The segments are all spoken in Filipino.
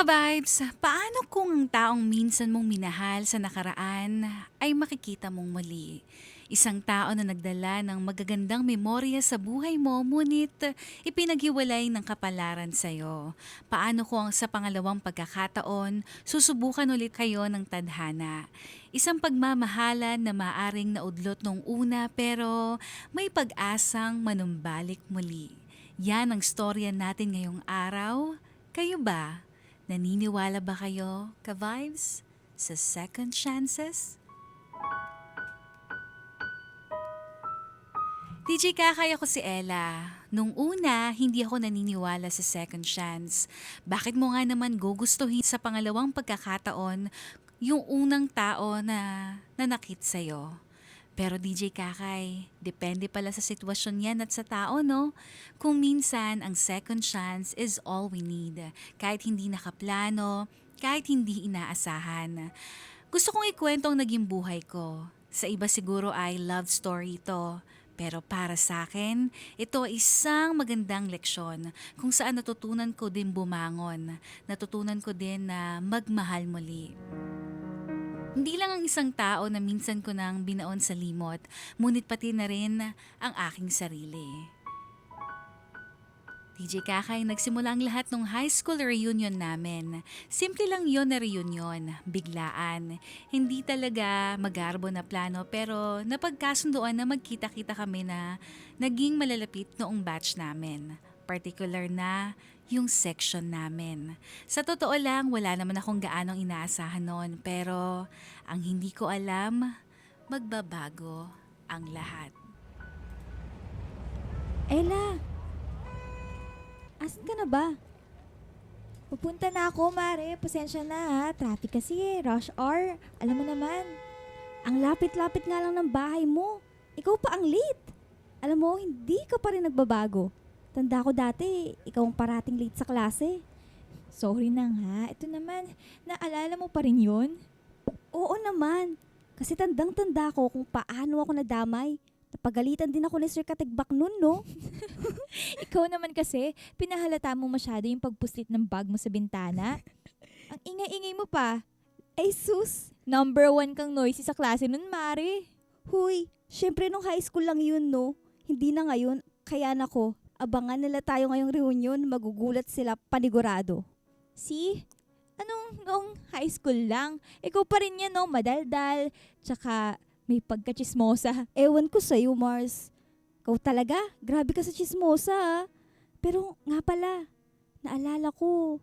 ka-vibes, paano kung ang taong minsan mong minahal sa nakaraan ay makikita mong muli? Isang tao na nagdala ng magagandang memorya sa buhay mo, ngunit ipinaghiwalay ng kapalaran sa'yo. Paano kung sa pangalawang pagkakataon, susubukan ulit kayo ng tadhana? Isang pagmamahalan na maaring naudlot nung una pero may pag-asang manumbalik muli. Yan ang storya natin ngayong araw. Kayo ba? Naniniwala ba kayo, ka-vibes, sa second chances? DJ Kakay, ako si Ella. Nung una, hindi ako naniniwala sa second chance. Bakit mo nga naman gugustuhin sa pangalawang pagkakataon yung unang tao na nanakit sa'yo? Pero DJ Kakay, depende pala sa sitwasyon yan at sa tao, no? Kung minsan, ang second chance is all we need. Kahit hindi nakaplano, kahit hindi inaasahan. Gusto kong ikwento ang naging buhay ko. Sa iba siguro ay love story ito. Pero para sa akin, ito ay isang magandang leksyon kung saan natutunan ko din bumangon. Natutunan ko din na magmahal muli. Hindi lang ang isang tao na minsan ko nang binaon sa limot, ngunit pati na rin ang aking sarili. DJ Kakay, nagsimula ang lahat nung high school reunion namin. Simple lang yon na reunion, biglaan. Hindi talaga magarbo na plano pero napagkasunduan na magkita-kita kami na naging malalapit noong batch namin. Particular na yung section namin. Sa totoo lang, wala naman akong gaanong inaasahan noon pero ang hindi ko alam, magbabago ang lahat. Ella, asan ka na ba? Pupunta na ako, Mare. Pasensya na ha. Traffic kasi rush hour. Alam mo naman, ang lapit-lapit nga lang ng bahay mo. Ikaw pa ang late. Alam mo, hindi ka pa rin nagbabago. Tanda ko dati, ikaw ang parating late sa klase. Sorry na ha. Ito naman, naalala mo pa rin yun? Oo naman. Kasi tandang-tanda ko kung paano ako nadamay. Napagalitan din ako ni Sir Katigbak nun, no? Ikaw naman kasi, pinahalata mo masyado yung pagpuslit ng bag mo sa bintana. Ang ingay-ingay mo pa. Ay sus, number 1 kang noisy sa klase nun, Mare. Huy, syempre nung high school lang yun, no? Hindi na ngayon, kaya nako, abangan nila tayo ngayong reunion, magugulat sila panigurado. See? Anong noong high school lang? Ikaw pa rin yan, no? Madaldal, tsaka may pagkachismosa. Ewan ko sa'yo, Mars. Ikaw talaga, grabe ka sa chismosa, ah. Pero nga pala, naalala ko,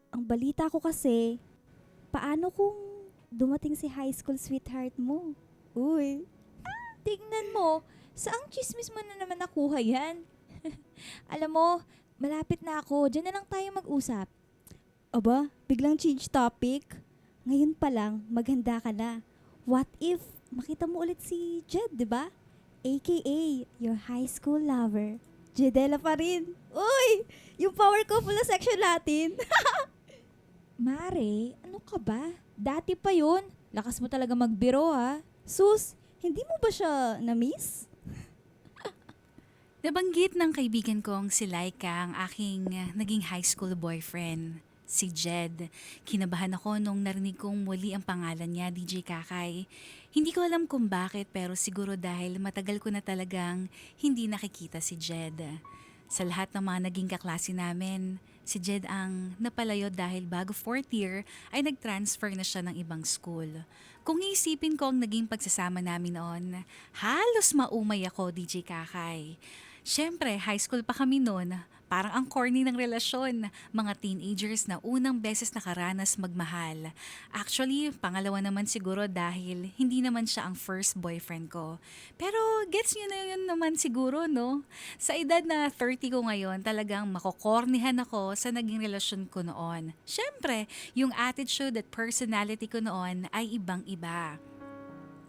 ang balita ko kasi, paano kung dumating si high school sweetheart mo? Uy. Tignan mo, saang chismis mo na naman nakuha yan? Alam mo, malapit na ako, dyan na lang tayo mag-usap. Aba, biglang change topic? Ngayon pa lang, maghanda ka na. What if makita mo ulit si Jed, di ba? AKA, your high school lover. Jedella pa rin. Uy! Yung power couple na section natin. Mare, ano ka ba? Dati pa yun. Lakas mo talaga magbiro, ha? Sus, hindi mo ba siya na-miss? Nabanggit ng kaibigan kong si Laika ang aking naging high school boyfriend, si Jed. Kinabahan ako nung narinig kong muli ang pangalan niya, DJ Kakay. Hindi ko alam kung bakit pero siguro dahil matagal ko na talagang hindi nakikita si Jed. Sa lahat ng mga naging kaklase namin, si Jed ang napalayo dahil bago 4th year ay nag-transfer na siya ng ibang school. Kung iisipin ko ang naging pagsasama namin noon, halos maumay ako, DJ Kakay. Siyempre, high school pa kami noon. Parang ang corny ng relasyon. Mga teenagers na unang beses nakaranas magmahal. Actually, pangalawa naman siguro dahil hindi naman siya ang first boyfriend ko. Pero gets nyo na yun naman siguro, no? Sa edad na 30 ko ngayon, talagang makokornihan ako sa naging relasyon ko noon. Siyempre, yung attitude at personality ko noon ay ibang-iba.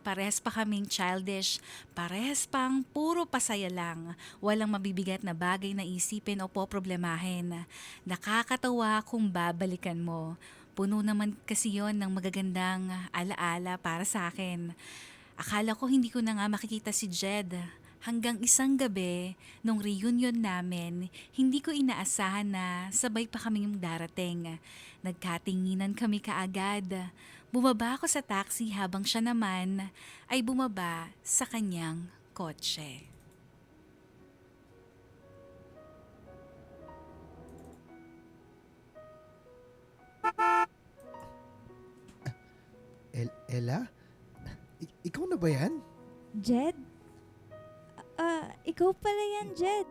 Parehas pa kaming childish, parehas pang puro pasaya lang. Walang mabibigat na bagay na isipin o poproblemahin. Nakakatawa kung babalikan mo. Puno naman kasi yon ng magagandang alaala para sa akin. Akala ko hindi ko na nga makikita si Jed. Hanggang isang gabi, nung reunion namin, hindi ko inaasahan na sabay pa kaming darating. Nagkatinginan kami kaagad. Bumaba ako sa taxi habang siya naman ay bumaba sa kanyang kotse. Ella? Ikaw na ba yan? Jed? Ikaw pala yan, Jed.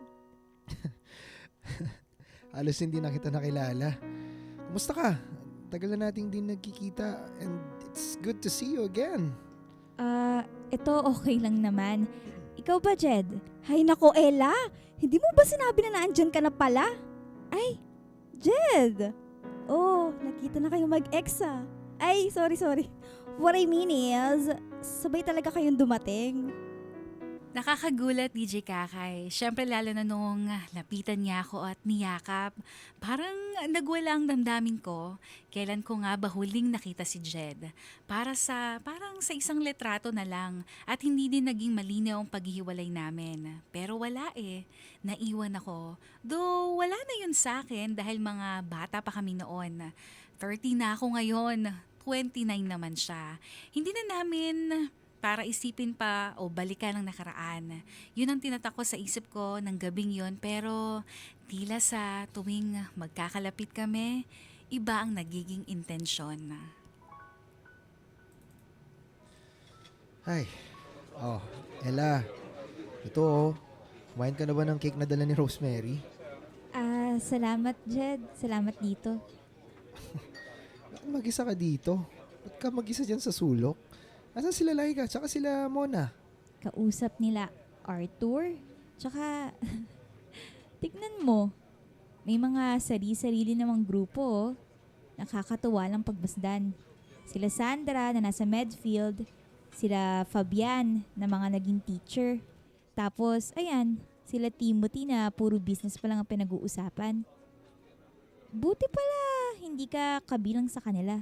Halos hindi na kita nakilala. Kumusta ka? Tagal na nating din nagkikita and it's good to see you again. Ito okay lang naman. Ikaw ba, Jed? Hay nako, Ella! Hindi mo ba sinabi na naandyan ka na pala? Ay, Jed! Oh, nakita na kayo mag-ex ah. Ay, sorry. What I mean is, sabay talaga kayong dumating. Nakakagulat, DJ Kakay. Siyempre lalo na nung lapitan niya ako at niyakap. Parang nagwala ang damdamin ko. Kailan ko nga ba huling nakita si Jed? Parang sa isang letrato na lang at hindi din naging malinaw ang paghihiwalay namin. Pero wala eh. Naiwan ako. Though wala na yun sa akin dahil mga bata pa kami noon. 30 na ako ngayon. 29 naman siya. Hindi na namin para isipin pa o balikan ang nakaraan. Yun ang tinatakot sa isip ko ng gabing yon, pero tila sa tuwing magkakalapit kami, iba ang nagiging intensyon. Ay, Ella. Ito kumain ka na ba ng cake na dala ni Rosemary? Salamat, Jed. Salamat dito. Bakit mag-isa ka dito? Ba't ka mag-isa dyan sa sulok? Asan sila Laika? Tsaka sila Mona? Kausap nila Arthur. Tsaka, tignan mo. May mga sarili-sarili namang grupo. Oh. Nakakatuwa lang pagmasdan. Sila Sandra na nasa Medfield. Sila Fabian na mga naging teacher. Tapos, ayan, sila Timothy na puro business pa lang ang pinag-uusapan. Buti pala, hindi ka kabilang sa kanila.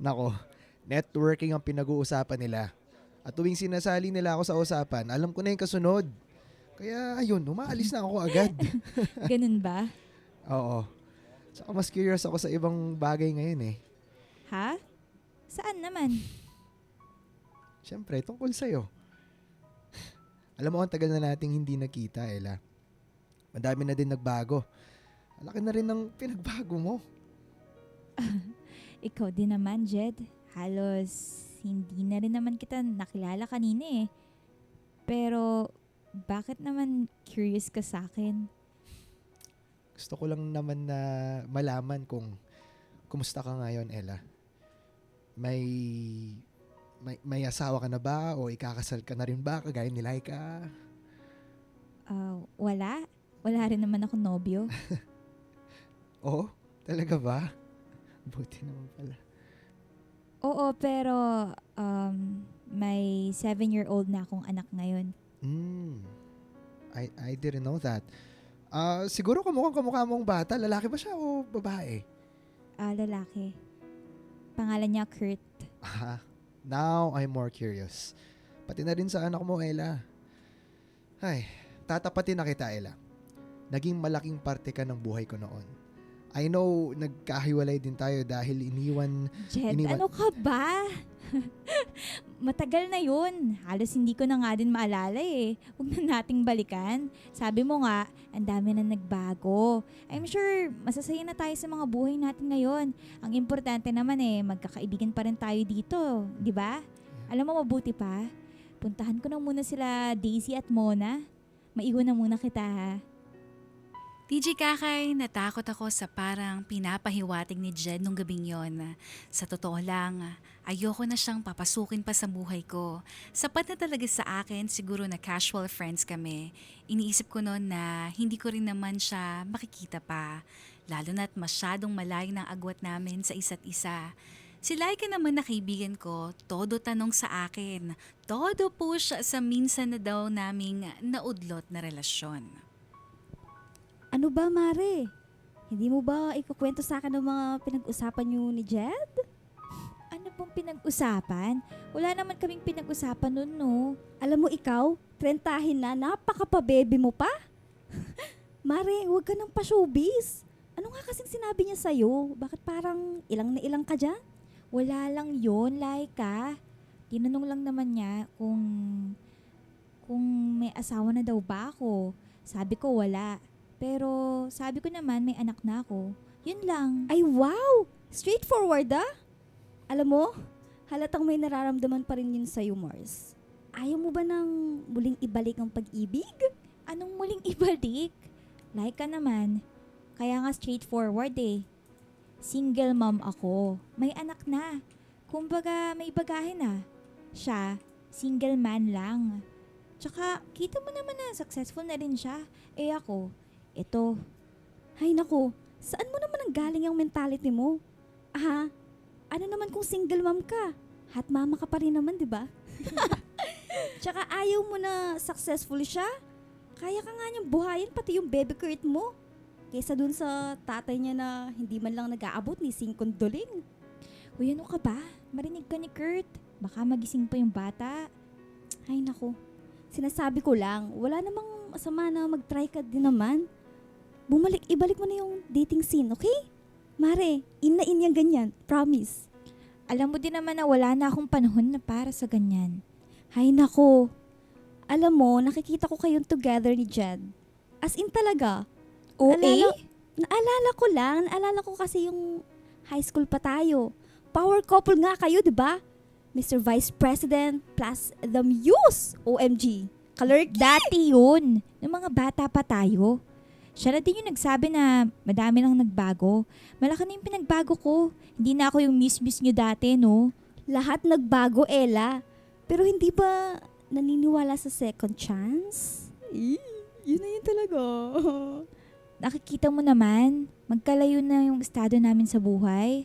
Nako, networking ang pinag-uusapan nila. At tuwing sinasali nila ako sa usapan, alam ko na yung kasunod. Kaya ayun, umaalis na ako agad. Ganun ba? Oo. Saka mas curious ako sa ibang bagay ngayon eh. Ha? Saan naman? Siyempre, tungkol sa'yo. Alam mo, ang tagal na nating hindi nakita, Ella. Madami na din nagbago. Ang laki na rin ng pinagbago mo. Ikaw din naman, Jed. Halos hindi na rin naman kita nakilala kanina eh. Pero bakit naman curious ka sa akin? Gusto ko lang naman na malaman kung kumusta ka ngayon, Ella. May asawa ka na ba o ikakasal ka na rin ba kagaya ni Laika? Wala. Wala rin naman ako nobyo. Oo? Talaga ba? Buti naman pala. Oo, pero may 7-year-old na akong anak ngayon. I didn't know that. Siguro kamukha mong bata. Lalaki ba siya o babae? Lalaki. Pangalan niya Kurt. Now I'm more curious. Pati na rin sa anak mo, Ella. Ay, tatapatin na kita, Ella. Naging malaking parte ka ng buhay ko noon. I know, nagkahiwalay din tayo dahil Jed, ano ka ba? Matagal na yun. Halos hindi ko na nga din maalala eh. Huwag na nating balikan. Sabi mo nga, ang dami na nagbago. I'm sure masasaya na tayo sa mga buhay natin ngayon. Ang importante naman eh, magkakaibigan pa rin tayo dito. Di ba? Alam mo, mabuti pa. Puntahan ko na muna sila Daisy at Mona. Maiwan na muna kita ha. DJ Kakay, natakot ako sa parang pinapahiwatig ni Jed nung gabing yon. Sa totoo lang, ayoko na siyang papasukin pa sa buhay ko. Sapat na talaga sa akin, siguro na casual friends kami. Iniisip ko noon na hindi ko rin naman siya makikita pa. Lalo na't masyadong malayo ng agwat namin sa isa't isa. Si Laika naman na kaibigan ko, todo tanong sa akin. Todo push sa minsan na daw naming naudlot na relasyon. Ano ba, Mare? Hindi mo ba ikukwento sa akin ng mga pinag-usapan niyo ni Jed? Ano bang pinag-usapan? Wala naman kaming pinag-usapan nun, no? Alam mo ikaw, 30 na, napaka-pabebe mo pa. Mare, huwag ka nang pa-showbiz. Ano nga kasing sinabi niya sa'yo? Bakit parang ilang na ilang ka dyan? Wala lang yun, Laika. Tinanong lang naman niya kung may asawa na daw ba ako. Sabi ko wala. Pero sabi ko naman may anak na ako. Yun lang. Ay wow! Straightforward ah! Alam mo, halatang may nararamdaman pa rin yun sa'yo, Mars. Ayaw mo ba nang muling ibalik ang pag-ibig? Anong muling ibalik? Laika naman. Kaya nga straightforward eh. Single mom ako. May anak na. Kumbaga may bagahe na. Siya, single man lang. Tsaka, kita mo naman na successful na rin siya. Eh ako, eto. Hay nako, saan mo naman ang galing yung mentality mo? Aha, ano naman kung single mom ka? Hot mama ka pa rin naman, di ba? Tsaka ayaw mo na successful siya? Kaya ka nga niyang buhayin pati yung baby Kurt mo. Kaysa dun sa tatay niya na hindi man lang nag-aabot ni singkondoling. Uy, ano ka ba? Marinig ka ni Kurt. Baka magising pa yung bata. Ay nako, sinasabi ko lang, wala namang masama na mag-try ka din naman. Ibalik mo na yung dating scene, okay? Mare, in na in yung ganyan, promise. Alam mo din naman na wala na akong panahon na para sa ganyan. Hay nako, alam mo, nakikita ko kayong together ni Jed. As in talaga. Naalala ko kasi yung high school pa tayo. Power couple nga kayo, di ba? Mr. Vice President plus the Muse. OMG. Kalurky. Dati yun. Nung mga bata pa tayo. Siya na din yung nagsabi na madami lang nagbago. Malaki na yung pinagbago ko. Hindi na ako yung miss nyo dati, no? Lahat nagbago, Ella. Pero hindi ba naniniwala sa second chance? Yun na yun talaga. Nakikita mo naman, magkalayo na yung estado namin sa buhay.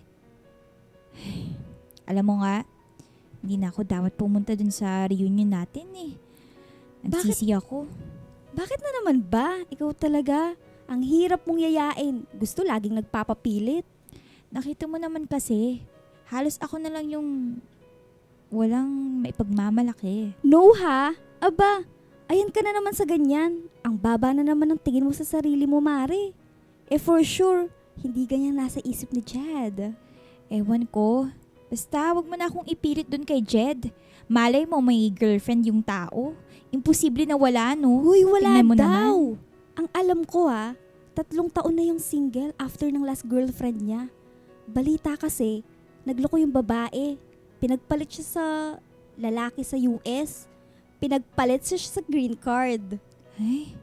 Alam mo nga, hindi na ako dapat pumunta dun sa reunion natin eh. Nagsisi ako. Bakit na naman ba? Ikaw talaga. Ang hirap mong yayain. Gusto laging nagpapapilit. Nakita mo naman kasi, halos ako na lang yung walang maipagmamalaki. No ha? Aba, ayan ka na naman sa ganyan. Ang baba na naman ng tingin mo sa sarili mo, Mare. Eh for sure, hindi ganyan nasa isip ni Jed. Ewan ko. Basta wag mo na akong ipilit dun kay Jed. Malay mo may girlfriend yung tao. Imposible na wala, no? Huy, wala Tingnan mo daw. Ang alam ko 3 taon na yung single after ng last girlfriend niya. Balita kasi, nagloko yung babae. Pinagpalit siya sa lalaki sa US. Pinagpalit siya sa green card. Ay,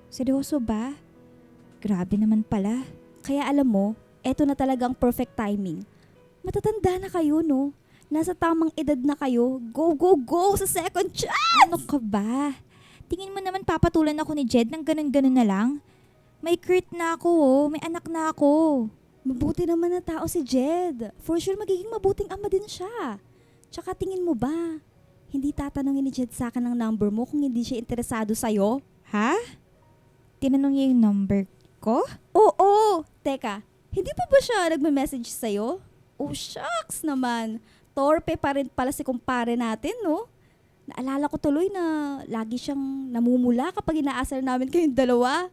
seryoso ba? Grabe naman pala. Kaya alam mo, eto na talagang perfect timing. Matatanda na kayo, no? Nasa tamang edad na kayo. Go, go, go sa second chance! Ano ka ba? Tingin mo naman papatulan ako ni Jed ng ganun-ganun na lang? May Kurt na ako, may anak na ako. Mabuti naman na tao si Jed. For sure magiging mabuting ama din siya. Tsaka tingin mo ba, hindi tatanungin ni Jed sa akin ang number mo kung hindi siya interesado sa'yo? Ha? Tinanong niya yung number ko? Oo! Teka, hindi pa ba siya nagme-message sa'yo? Oh, shucks naman. Torpe pa rin pala si kumpare natin, no? Naalala ko tuloy na lagi siyang namumula kapag inaasar namin kayong dalawa.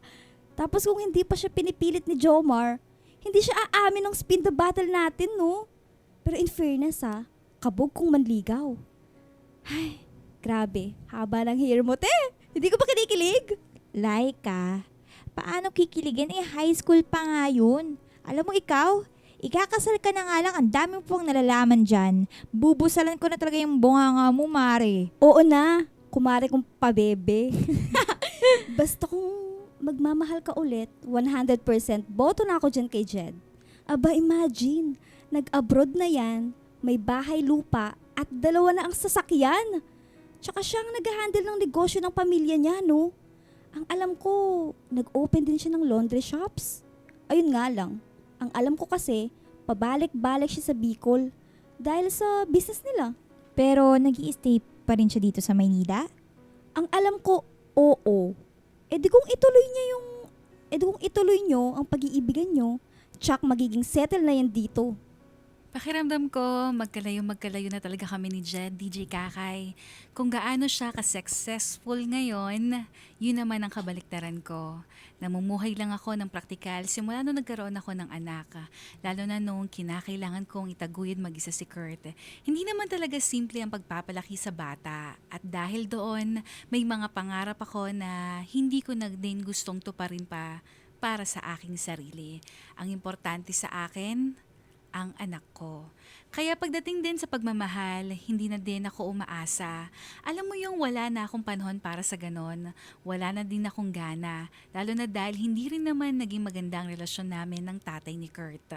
Tapos kung hindi pa siya pinipilit ni Jomar, hindi siya aamin ng spin the battle natin, no? Pero in fairness kabog kung manligaw. Ay, grabe. Haba ng hair mo, te. Hindi ko pa kinikilig. Laika, paano kikiligin? High school pa nga yun. Alam mo ikaw, ikakasal ka na nga lang, ang dami mo pang nalalaman dyan. Bubusalan ko na talaga yung bunganga mo, Mare. Oo na, kumare kong pabebe. Basta kung magmamahal ka ulit, 100% boto na ako dyan kay Jed. Aba, imagine, nag-abroad na yan, may bahay lupa, at 2 na ang sasakyan. Tsaka siyang nag-handle ng negosyo ng pamilya niya, no? Ang alam ko, nag-open din siya ng laundry shops. Ayun nga lang, ang alam ko kasi, pabalik-balik siya sa Bicol dahil sa business nila. Pero nag-i-stay pa rin siya dito sa Maynila? Ang alam ko, oo. E di kung ituloy nyo ang pag-iibigan nyo, tsak magiging settle na yan dito. Pakiramdam ko, magkalayo na talaga kami ni Jed, DJ Kakay. Kung gaano siya ka-successful ngayon, yun naman ang kabaliktaran ko. Namumuhay lang ako ng praktikal simula nung nagkaroon ako ng anak. Lalo na nung kinakailangan kong itaguyod mag-isa si Kurt. Hindi naman talaga simple ang pagpapalaki sa bata. At dahil doon, may mga pangarap ako na hindi ko na din gustong tuparin pa para sa aking sarili. Ang importante sa akin, ang anak ko. Kaya pagdating din sa pagmamahal, hindi na din ako umaasa. Alam mo yung wala na akong panahon para sa ganon. Wala na din akong gana. Lalo na dahil hindi rin naman naging maganda ang relasyon namin ng tatay ni Kurt.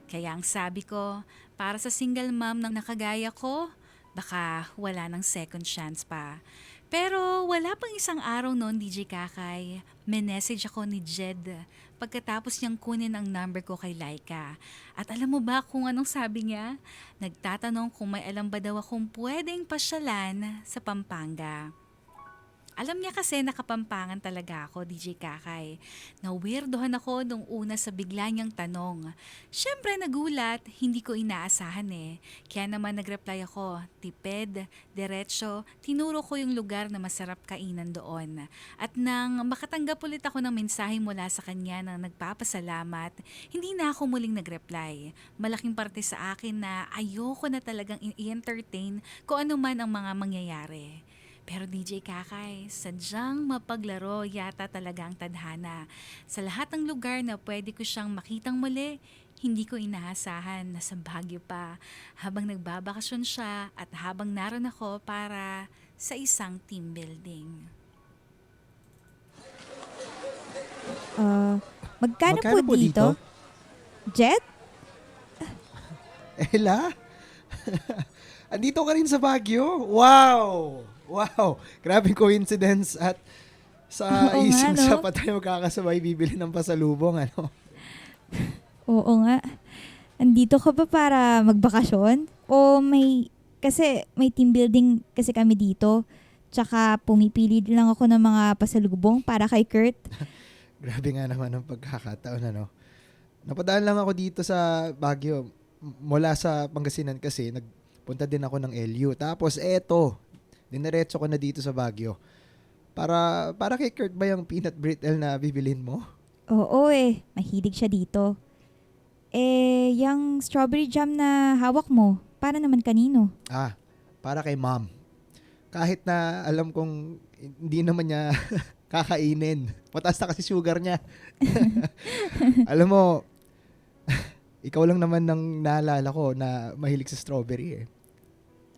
Kaya ang sabi ko, para sa single mom ng nakagaya ko, baka wala ng second chance pa. Pero wala pang isang araw noon, DJ Kakay, may message ako ni Jed pagkatapos niyang kunin ang number ko kay Laika. At alam mo ba kung anong sabi niya? Nagtatanong kung may alam ba daw akong pwedeng pasyalan sa Pampanga. Alam niya kasi nakapampangan talaga ako, DJ Kakay. Nawirdohan ako nung una sa bigla niyang tanong. Siyempre nagulat, hindi ko inaasahan eh. Kaya naman nagreply ako, tipid, diretso, tinuro ko yung lugar na masarap kainan doon. At nang makatanggap ulit ako ng mensahe mula sa kanya na nagpapasalamat, hindi na ako muling nagreply. Malaking parte sa akin na ayoko na talagang i-entertain kung ano man ang mga mangyayari. Pero DJ Kakay, sadyang mapaglaro yata talaga ang tadhana. Sa lahat ng lugar na pwede ko siyang makitang muli, hindi ko inaasahan na sa Baguio pa habang nagbabakasyon siya at habang naroon ako para sa isang team building. Magkano po dito? Jet? Ella? Andito ka rin sa Baguio? Wow! Wow! Grabing coincidence at sa Oo nga, isang no? siya pa tayo kakasabay bibili ng pasalubong, ano? Oo nga. Andito ka ba para magbakasyon? O kasi may team building kasi kami dito. Tsaka pumipili lang ako ng mga pasalubong para kay Kurt. Grabe nga naman ang pagkakataon, ano? Napadaan lang ako dito sa Baguio. Mula sa Pangasinan kasi, nagpunta din ako ng LU. Tapos diniretso ko na dito sa Baguio. Para kay Kurt ba yung peanut brittle na bibilin mo? Oo mahilig siya dito. Yung strawberry jam na hawak mo, para naman kanino? Para kay mom. Kahit na alam kong hindi naman niya kakainin. Mataas na kasi sugar niya. Alam mo, ikaw lang naman nang naalala ko na mahilig sa strawberry eh.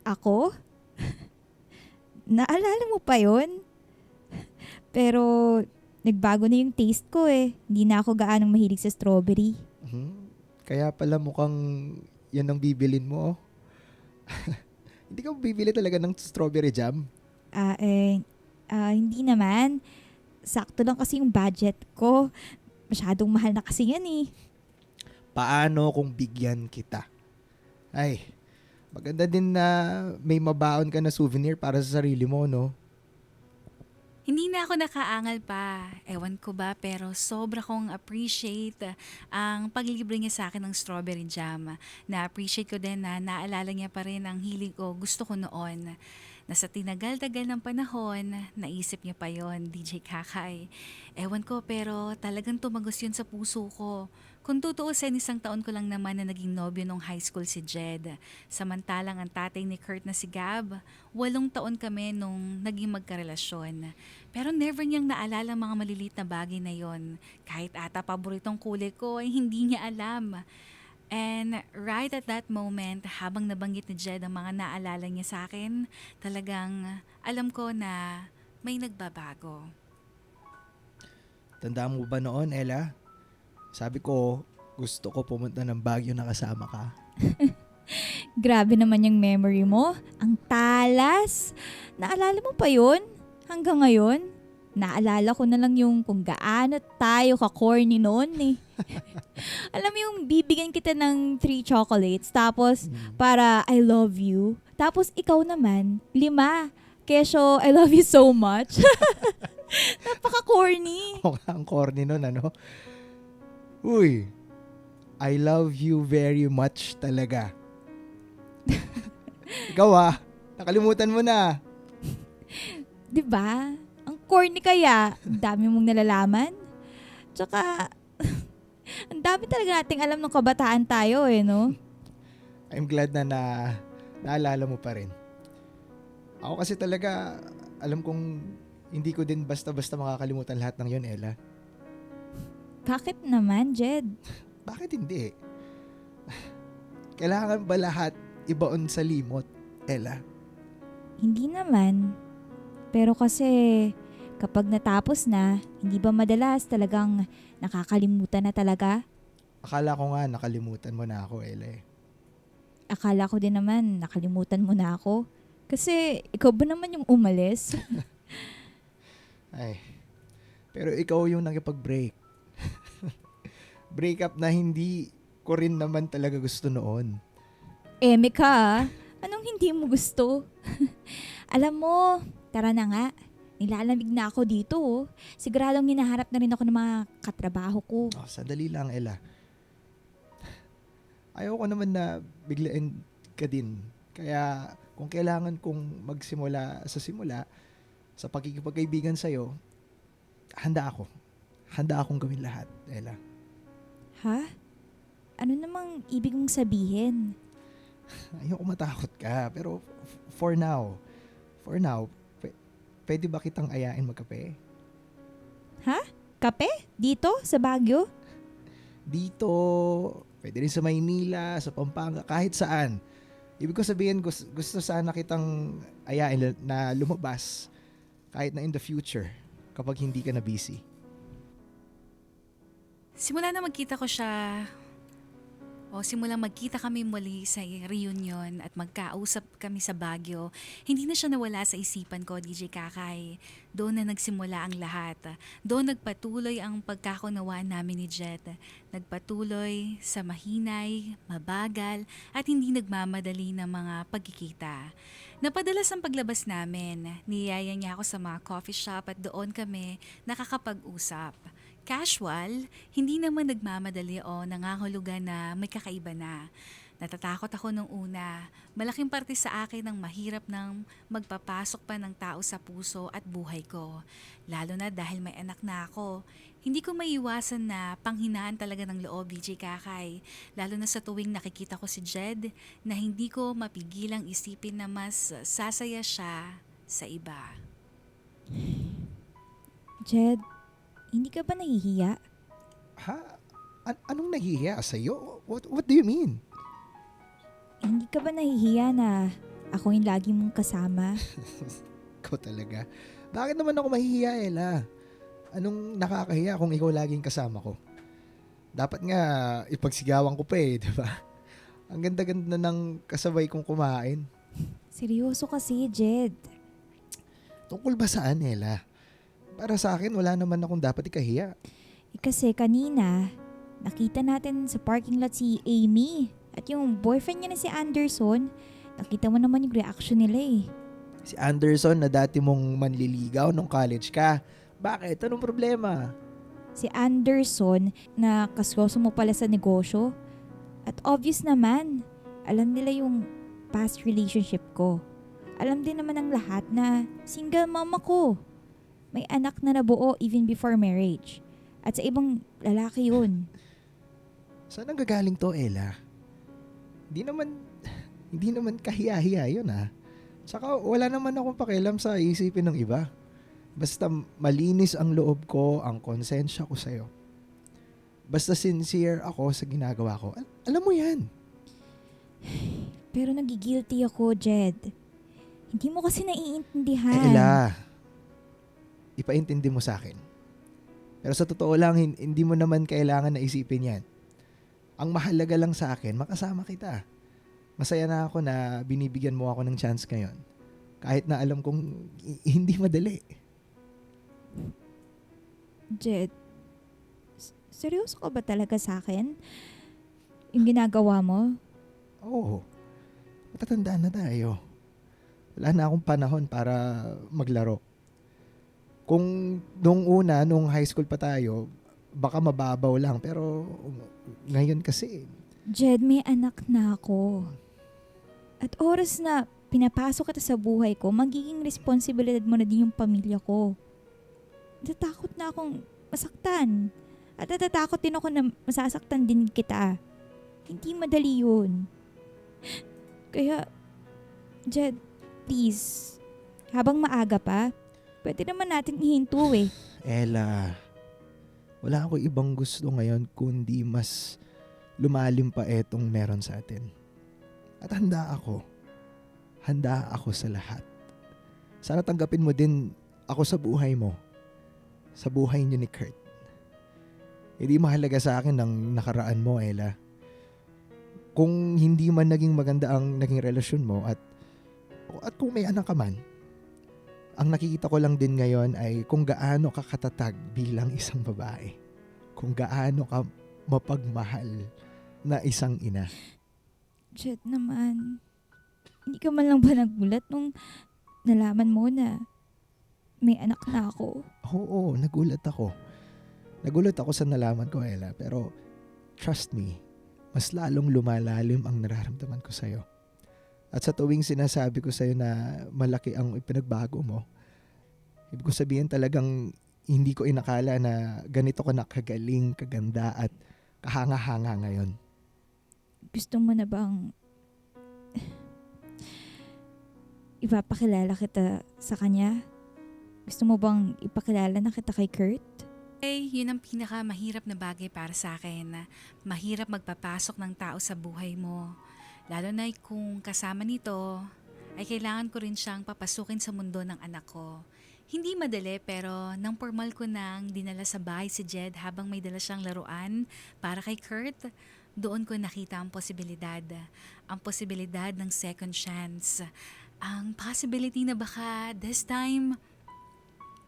Ako? Naalala mo pa yon? Pero nagbago na yung taste ko eh. Hindi na ako gaanong mahilig sa strawberry. Kaya pala mukhang yan ang bibilin mo. Oh. Hindi ka bibili talaga ng strawberry jam? Hindi naman. Sakto lang kasi yung budget ko. Masyadong mahal na kasi yan eh. Paano kung bigyan kita? Ay, maganda din na may mabaon ka na souvenir para sa sarili mo, no? Hindi na ako nakaangal pa. Ewan ko ba, pero sobra kong appreciate ang paglilibre niya sa akin ng strawberry jam. Na-appreciate ko din na naalala niya pa rin ang hilig ko, gusto ko noon. Na sa tinagal-tagal ng panahon, naisip niya pa yon, DJ Kakay. Ewan ko, pero talagang tumagos yun sa puso ko. Kung tutuusin, isang taon ko lang naman na naging nobyo nung high school si Jed. Samantalang ang tatay ni Kurt na si Gab, 8 taon kami nung naging magkarelasyon. Pero never niyang naalala mga maliliit na bagay na yon. Kahit ata paboritong kulay ko ay hindi niya alam. And right at that moment, habang nabanggit ni Jed ang mga naalala niya sa akin, talagang alam ko na may nagbabago. Tandaan mo ba noon, Ella? Sabi ko, gusto ko pumunta ng Baguio na kasama ka. Grabe naman yung memory mo. Ang talas. Naalala mo pa yun? Hanggang ngayon? Naalala ko na lang yung kung gaano tayo ka-corny noon eh. Alam mo yung bibigyan kita ng 3 chocolates tapos para I love you. Tapos ikaw naman, 5. Kesyo, I love you so much. Napaka-corny. Ang corny nun, ano? Uy, I love you very much talaga. Ikaw nakalimutan mo na. 'Di ba? Ang corny kaya, ang dami mong nalalaman. Tsaka, ang dami talaga nating alam ng kabataan tayo no? I'm glad na naalala mo pa rin. Ako kasi talaga, alam kong hindi ko din basta-basta makakalimutan lahat ng yun, Ella. Bakit naman, Jed? Bakit hindi? Kailangan ba lahat ibaon sa limot, Ella? Hindi naman. Pero kasi, kapag natapos na, hindi ba madalas talagang nakakalimutan na talaga? Akala ko nga nakalimutan mo na ako, Ella. Akala ko din naman nakalimutan mo na ako. Kasi ikaw ba naman yung umalis? Ay, pero ikaw yung nakipag-break. Break up na hindi ko rin naman talaga gusto noon. Mika, anong hindi mo gusto? Alam mo, tara na nga. Nilalamig na ako dito. Siguradong hinaharap na rin ako ng mga katrabaho ko. Oh, sandali lang, Ella. Ayaw ko naman na biglain ka din. Kaya kung kailangan kong magsimula sa simula, sa pagkikipagkaibigan sa'yo, handa ako. Handa akong gawin lahat, Ella. Ha? Ano namang ibig mong sabihin? Ayoko matakot ka, pero for now, pwede ba kitang ayain magkape? Kape? Dito? Sa Baguio? Dito, pwede rin sa Maynila, sa Pampanga, kahit saan. Ibig ko sabihin, gusto sana kitang ayain na lumabas kahit na in the future kapag hindi ka na busy. Simula na magkita ko siya, simulang magkita kami muli sa reunion at magkausap kami sa Baguio, hindi na siya nawala sa isipan ko, DJ Kakay. Doon na nagsimula ang lahat. Doon nagpatuloy ang pagkakunawaan namin ni Jet. Nagpatuloy sa mahinay, mabagal, at hindi nagmamadali ng mga pagkikita. Napadalas ang paglabas namin. Niyaya niya ako sa mga coffee shop at doon kami nakakapag-usap. Casual, hindi naman nagmamadali o nangangahulugan na may kakaiba na. Natatakot ako nung una. Malaking parte sa akin ang mahirap ng magpapasok pa ng tao sa puso at buhay ko. Lalo na dahil may anak na ako. Hindi ko maiwasan na panghinaan talaga ng loob, DJ Kakay. Lalo na sa tuwing nakikita ko si Jed na hindi ko mapigilang isipin na mas sasaya siya sa iba. Jed, hindi ka ba nahihiya? Ha? Anong nahihiya sa'yo? What do you mean? Hindi ka ba nahihiya na ako yung lagi mong kasama? Ikaw talaga. Bakit naman ako mahihiya, Ella? Anong nakakahiya kung ikaw laging kasama ko? Dapat nga ipagsigawan ko pa di ba? Ang ganda-ganda ng kasabay kong kumain. Seryoso kasi, Jed. Tungkol ba saan, Ella? Para sa akin, wala naman akong dapat ikahiya. Kasi kanina, nakita natin sa parking lot si Amy at yung boyfriend niya na si Anderson. Nakita mo naman yung reaction nila Si Anderson na dati mong manliligaw nung college ka. Bakit? Anong problema? Si Anderson na kasyoso mo pala sa negosyo. At obvious naman, alam nila yung past relationship ko. Alam din naman ng lahat na single mom ako. May anak na nabuo even before marriage. At sa ibang lalaki yun. Saan ang gagaling to, Ella? Hindi naman kahiya-hiya yun Saka wala naman akong pakialam sa isipin ng iba. Basta malinis ang loob ko, ang konsensya ko sa'yo. Basta sincere ako sa ginagawa ko. Alam mo yan. Pero nagigilty ako, Jed. Hindi mo kasi naiintindihan. Ella, ipaintindi mo sa akin. Pero sa totoo lang, hindi mo naman kailangan na isipin yan. Ang mahalaga lang sa akin, makasama kita. Masaya na ako na binibigyan mo ako ng chance ngayon. Kahit na alam kong hindi madali. Jed, seryoso ka ba talaga sa akin? Yung ginagawa mo? Oo. Matatandaan na tayo. Wala na akong panahon para maglaro. Kung nung high school pa tayo, baka mababaw lang. Pero ngayon kasi, Jed, may anak na ako. At oras na pinapasok kita sa buhay ko, magiging responsibilidad mo na din yung pamilya ko. Natatakot na akong masaktan. At natatakot din ako na masasaktan din kita. Hindi madali yun. Kaya, Jed, please, habang maaga pa, pwede naman natin ihinto eh. Ella, wala ako ibang gusto ngayon kundi mas lumalim pa etong meron sa atin. At handa ako. Handa ako sa lahat. Sana tanggapin mo din ako sa buhay mo. Sa buhay niyo ni Kurt. Hindi mahalaga sa akin ang nakaraan mo, Ella. Kung hindi man naging maganda ang naging relasyon mo at kung may anak ka man, ang nakikita ko lang din ngayon ay kung gaano ka katatag bilang isang babae. Kung gaano ka mapagmahal na isang ina. Jed naman, hindi ka man lang ba nagulat nung nalaman mo na may anak na ako? Oo, nagulat ako. Nagulat ako sa nalaman ko, Ella. Pero trust me, mas lalong lumalalim ang nararamdaman ko sa'yo. At sa tuwing sinasabi ko sa'yo na malaki ang ipinagbago mo, ibig ko sabihin talagang hindi ko inakala na ganito ka nakagaling, kaganda at kahanga-hanga ngayon. Gusto mo na bang ipapakilala kita sa kanya? Gusto mo bang ipakilala na kita kay Kurt? Yun ang pinakamahirap na bagay para sa akin. Mahirap magpapasok ng tao sa buhay mo. Lalo na kung kasama nito, ay kailangan ko rin siyang papasukin sa mundo ng anak ko. Hindi madali pero nang formal ko nang dinala sa bahay si Jed habang may dala siyang laruan para kay Kurt, doon ko nakita ang posibilidad. Ang posibilidad ng second chance. Ang possibility na baka this time,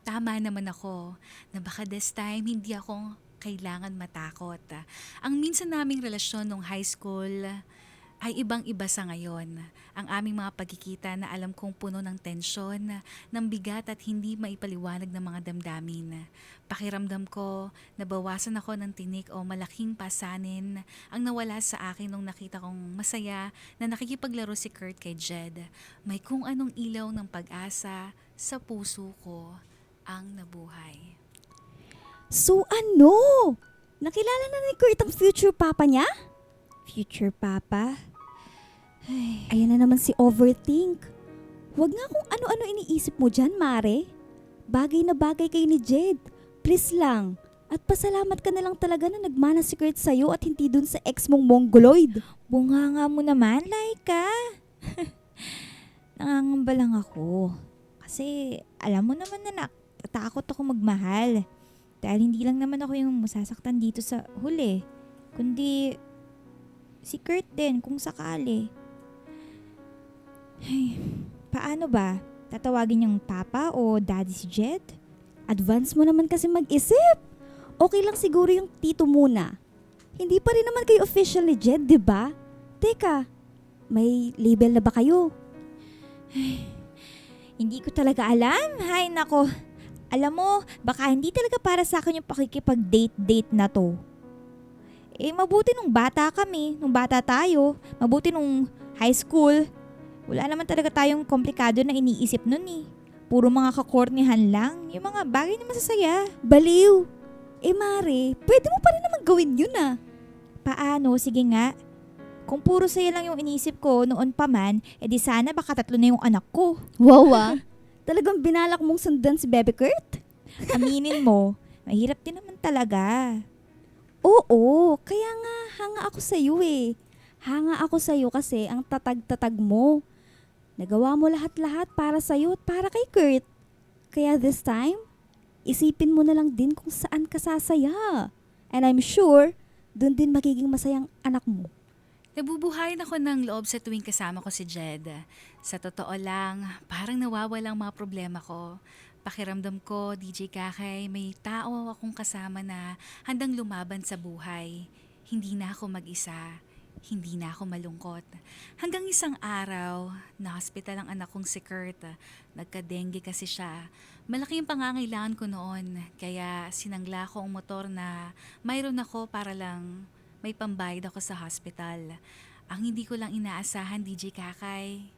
tama naman ako, na baka this time hindi ako kailangan matakot. Ang minsan naming relasyon nung high school ay ibang-iba sa ngayon. Ang aming mga pagkikita na alam kong puno ng tensyon, ng bigat at hindi maipaliwanag ng mga damdamin. Pakiramdam ko, nabawasan ako ng tinik o malaking pasanin ang nawala sa akin nung nakita kong masaya na nakikipaglaro si Kurt kay Jed. May kung anong ilaw ng pag-asa sa puso ko ang nabuhay. So ano? Nakilala na ni Kurt ang future papa niya? Future papa? Ayan na naman si overthink. Huwag nga kung ano-ano iniisip mo dyan, Mare. Bagay na bagay kayo ni Jed. Please lang. At pasalamat ka na lang talaga na nagmana si Kurt sa'yo at hindi dun sa ex mong mongoloid. Bunganga mo naman, Laika. Nangangamba lang ako. Kasi alam mo naman na natatakot ako magmahal. Dahil hindi lang naman ako yung masasaktan dito sa huli. Kundi si Kurt din kung sakali. Ay, paano ba? Tatawagin niyang papa o daddy si Jed? Advance mo naman kasi mag-isip. Okay lang siguro yung tito muna. Hindi pa rin naman kayo official ni Jed, di ba? Teka, may label na ba kayo? Hindi ko talaga alam. Hay nako. Alam mo, baka hindi talaga para sa akin yung pakikipag-date-date na to. Mabuti nung bata kami, nung bata tayo. Mabuti nung high school. Wala naman talaga tayong komplikado na iniisip nun eh. Puro mga kakornihan lang. Yung mga bagay na masasaya. Baliw! Mare, pwede mo pa rin naman gawin yun ah. Paano? Sige nga. Kung puro saya lang yung iniisip ko noon pa man, edi sana baka 3 na yung anak ko. Wow ah. Talagang binalak mong sundan si Bebe Kurt? Aminin mo, mahirap din naman talaga. Oo, kaya nga hanga ako sa'yo eh. Hanga ako sa'yo kasi ang tatag-tatag mo. Nagawa mo lahat-lahat para sa'yo at para kay Kurt. Kaya this time, isipin mo na lang din kung saan ka sasaya. And I'm sure, dun din magiging masayang anak mo. Nabubuhayan ako ng loob sa tuwing kasama ko si Jed. Sa totoo lang, parang nawawalang mga problema ko. Pakiramdam ko, DJ Kakay, may tao akong kasama na handang lumaban sa buhay. Hindi na ako mag-isa. Hindi na ako malungkot. Hanggang isang araw, na-hospital ang anak kong si Kurt. Nagka-dengue kasi siya. Malaki yung pangangailangan ko noon. Kaya sinangla ko ang motor na mayroon ako para lang may pambayad ako sa hospital. Ang hindi ko lang inaasahan, DJ Kakay,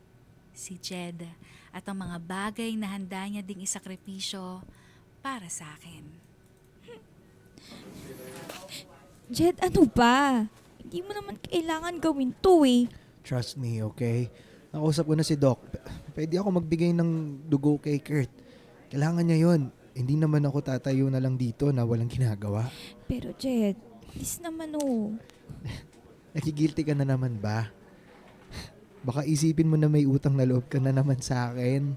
si Jed at ang mga bagay na handa niya ding isakripisyo para sa akin. Jed, ano ba? Hindi mo naman kailangan gawin to eh. Trust me, okay? Nakausap ko na si Doc. Pwede ako magbigay ng dugo kay Kurt. Kailangan niya yon. Hindi naman ako tatayo na lang dito na walang ginagawa. Pero Jed, please naman oh. Nakigilty ka na naman ba? Baka isipin mo na may utang na loob ka na naman sa akin.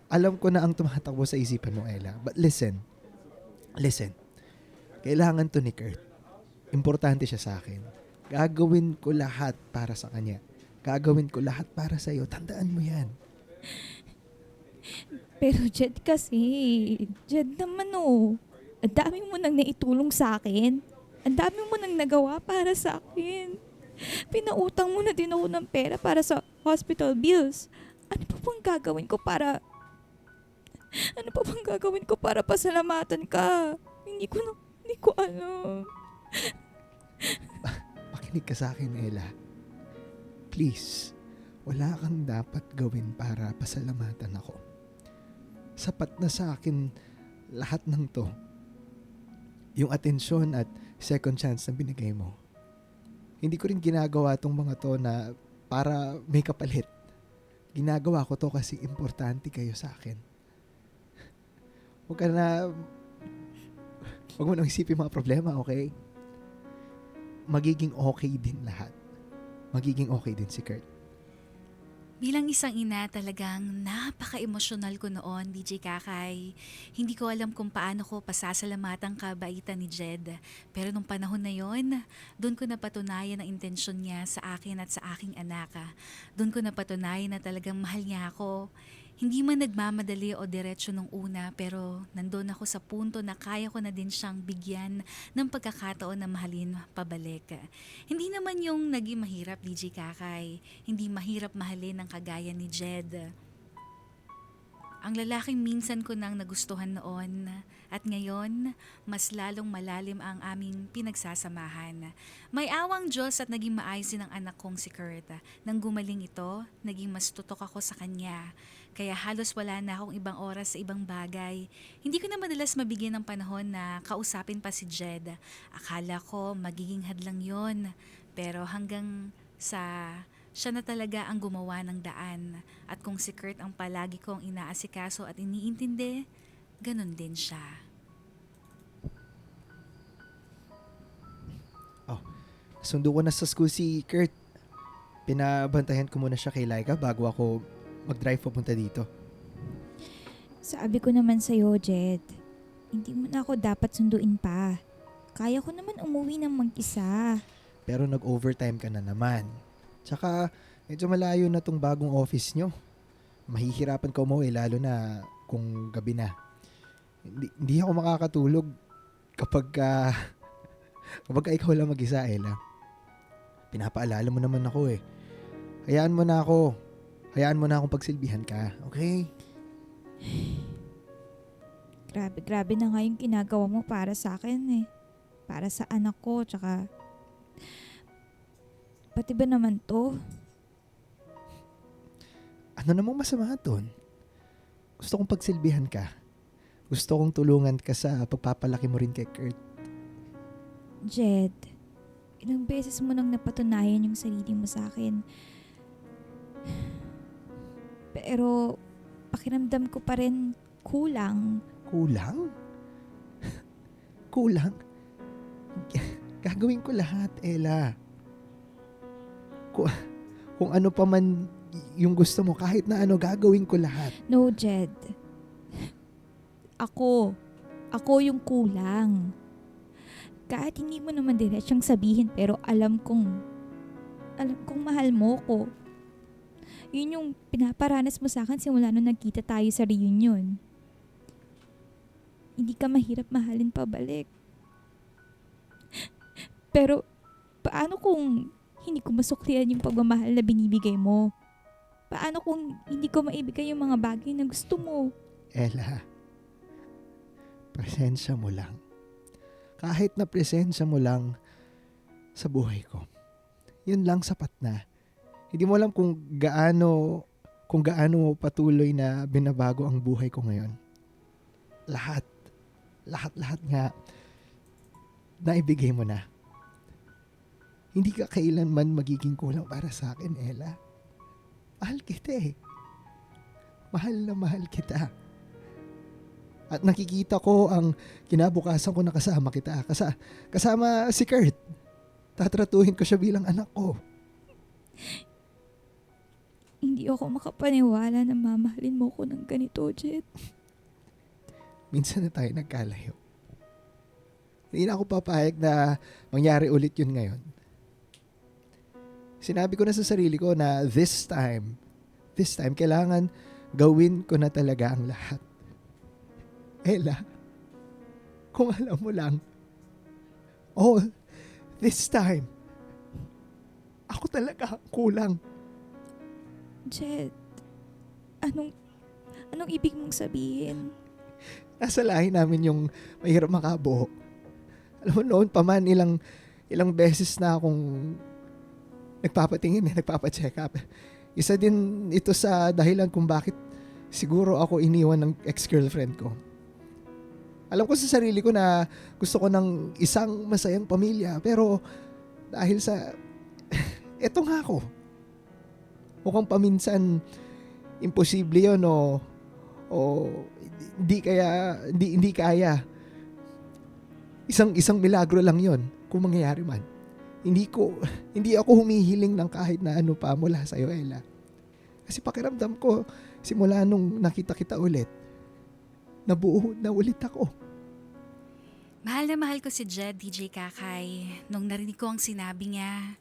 Alam ko na ang tumatakbo sa isipan mo, Ella. But listen. Kailangan to ni Kurt. Importante siya sa akin. Gagawin ko lahat para sa kanya. Gagawin ko lahat para sa iyo. Tandaan mo yan. Pero Jed kasi, Jed naman oh. Ang dami mo nang naitulong sa akin. Ang dami mo nang nagawa para sa akin. Pinautang mo na din ako ng pera para sa hospital bills. Ano pa bang gagawin ko para pasalamatan ka? Hindi ko alam. Makinig ka sa akin, Ella. Please, wala kang dapat gawin para pasalamatan ako. Sapat na sa akin lahat ng to. Yung atensyon at second chance na binigay mo. Hindi ko rin ginagawa tong mga to na para may kapalit. Ginagawa ko to kasi importante kayo sa akin. Huwag mo nang isipin mga problema, okay? Magiging okay din lahat. Magiging okay din si Kurt. Bilang isang ina, talagang napaka-emosyonal ko noon, DJ Kakay. Hindi ko alam kung paano ko pasasalamatan kabaitan ni Jed. Pero nung panahon na yon, doon ko napatunayan ang intensyon niya sa akin at sa aking anak. Doon ko napatunayan na talagang mahal niya ako. Hindi man nagmamadali o diretsyo nung una, pero nandun ako sa punto na kaya ko na din siyang bigyan ng pagkakataon na mahalin pabalik. Hindi naman yung naging mahirap, DJ Kakay. Hindi mahirap mahalin ng kagaya ni Jed. Ang lalaking minsan ko nang nagustuhan noon at ngayon, mas lalong malalim ang aming pinagsasamahan. May awang Diyos at naging maayos din ang anak kong si Kurt. Nang gumaling ito, naging mas tutok ako sa kanya. Kaya halos wala na akong ibang oras sa ibang bagay. Hindi ko na madalas mabigyan ng panahon na kausapin pa si Jed. Akala ko magiging hadlang yon. Pero hanggang sa siya na talaga ang gumawa ng daan. At kung si Kurt ang palagi kong inaasikaso at iniintindi, ganun din siya. Sundo ko na sa school si Kurt. Pinabantayan ko muna siya kay Laika bago ako mag-drive papunta dito. Sabi ko naman sa'yo, Jed, hindi mo na ako dapat sunduin pa. Kaya ko naman umuwi ng mag-isa. Pero nag-overtime ka na naman. Tsaka, medyo malayo na tong bagong office nyo. Mahihirapan ka umuwi lalo na kung gabi na. Hindi ako makakatulog kapag ikaw lang mag-isa, Ella. Pinapaalala mo naman ako eh. Hayaan mo na akong pagsilbihan ka, okay? Grabe na nga yung ginagawa mo para sa akin eh. Para sa anak ko, tsaka pati ba naman to? Ano namang masama doon? Gusto kong pagsilbihan ka. Gusto kong tulungan ka sa pagpapalaki mo rin kay Kurt. Jed, ilang beses mo nang napatunayan yung sarili mo sa akin. Pero pakiramdam ko pa rin kulang. Kulang? Kulang? Gagawin ko lahat, Ella. Kung ano pa man yung gusto mo, kahit na ano, gagawin ko lahat. No, Jed. Ako yung kulang. Kahit hindi mo naman diretsyong sabihin, pero alam kong mahal mo ko. Yun yung pinaparanas mo sa akin simula nung nagkita tayo sa reunion. Hindi ka mahirap mahalin pabalik. Pero, paano kung hindi ko masuklian yung pagmamahal na binibigay mo? Paano kung hindi ko maibigay yung mga bagay na gusto mo? Ella, presensya mo lang. Kahit na presensya mo lang, sa buhay ko. Yun lang sapat na. Hindi mo alam kung gaano mo patuloy na binabago ang buhay ko ngayon. Lahat nga naibigay mo na. Hindi ka kailanman magiging kulang para sa akin, Ella. Mahal kita eh. Mahal na mahal kita. At nakikita ko ang kinabukasan ko na kasama kita. Kasama si Kurt. Tatratuhin ko siya bilang anak ko. Hindi ako makapaniwala na mamahalin mo ko ng ganito, Jed. Minsan na tayo nagkalayo. Hindi na ako papayag na mangyari ulit yun ngayon. Sinabi ko na sa sarili ko na this time, kailangan gawin ko na talaga ang lahat. Ella, kung alam mo lang, this time, ako talaga ang kulang. Jed, anong ibig mong sabihin? Nasa lahi namin yung mahirap makabuo. Alam mo, noon pa man, ilang beses na akong nagpapatingin, nagpapacheck up. Isa din ito sa dahilan kung bakit siguro ako iniwan ng ex-girlfriend ko. Alam ko sa sarili ko na gusto ko ng isang masayang pamilya, pero dahil sa eto nga ako. Mukhang paminsan imposible 'yon o hindi kaya. Isang milagro lang 'yon kung mangyayari man. Hindi ako humihiling ng kahit na ano pa mula sa iyo, Ella. Kasi pakiramdam ko simula nung nakita kita ulit, nabuo na ulit ako. Mahal na mahal ko si Jed, DJ Kakay. Nung narinig ko ang sinabi niya,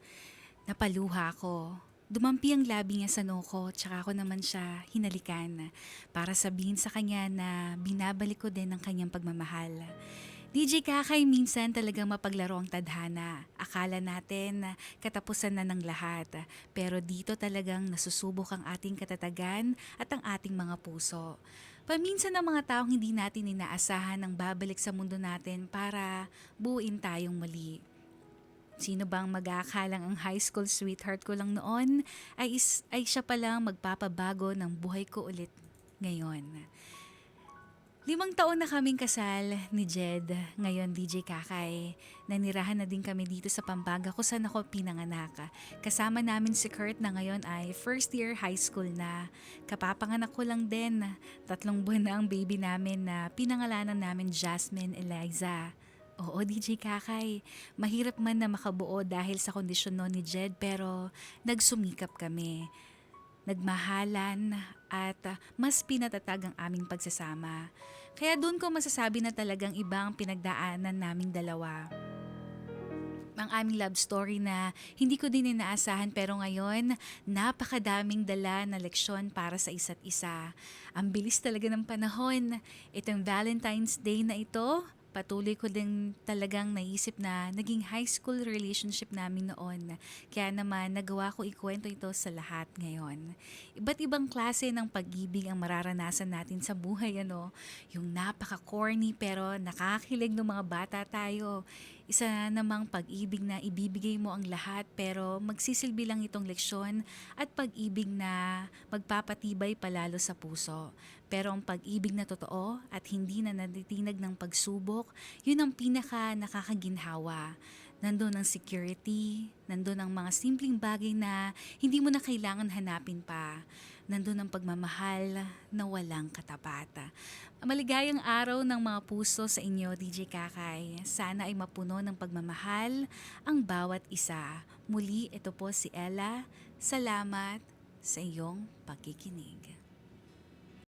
napaluha ako. Dumampi ang labi niya sa noo ko, tsaka ako naman siya hinalikan para sabihin sa kanya na binabalik ko din ang kanyang pagmamahal. DJ Kakay, minsan talagang mapaglaro ang tadhana. Akala natin katapusan na ng lahat. Pero dito talagang nasusubok ang ating katatagan at ang ating mga puso. Paminsan ng mga taong hindi natin inaasahan ang babalik sa mundo natin para buuin tayong muli. Sino bang mag-aakalang ang high school sweetheart ko lang noon ay siya palang magpapabago ng buhay ko ulit ngayon. 5 taon na kaming kasal ni Jed, ngayon DJ Kakay. Nanirahan na din kami dito sa Pampanga kung saan ako pinanganak. Kasama namin si Kurt na ngayon ay first year high school na. Kapapanganak ko lang din. 3 buwan na ang baby namin na pinangalanan namin Jasmine Eliza. Oo, DJ Kakay, mahirap man na makabuo dahil sa kondisyon noon ni Jed pero nagsumikap kami. Nagmahalan at mas pinatatag ang aming pagsasama. Kaya doon ko masasabi na talagang ibang pinagdaanan naming dalawa. Ang aming love story na hindi ko din inaasahan pero ngayon napakadaming dala na leksyon para sa isa't isa. Ang bilis talaga ng panahon. Itong Valentine's Day na ito, patuloy ko din talagang naisip na naging high school relationship namin noon. Kaya naman nagawa ko ikwento ito sa lahat ngayon. Iba't ibang klase ng pag-ibig ang mararanasan natin sa buhay, Yung napaka-corny pero nakakakilig ng mga bata tayo. Isa namang pag-ibig na ibibigay mo ang lahat pero magsisilbi lang itong leksyon at pag-ibig na magpapatibay palalo sa puso. Pero ang pag-ibig na totoo at hindi na natitinag ng pagsubok, yun ang pinaka nakakaginhawa. Nandun ang security, nandun ang mga simpleng bagay na hindi mo na kailangan hanapin pa. Nandun ang pagmamahal na walang katapat. Maligayang araw ng mga puso sa inyo, DJ Kakay. Sana ay mapuno ng pagmamahal ang bawat isa. Muli, ito po si Ella. Salamat sa iyong pagkikinig.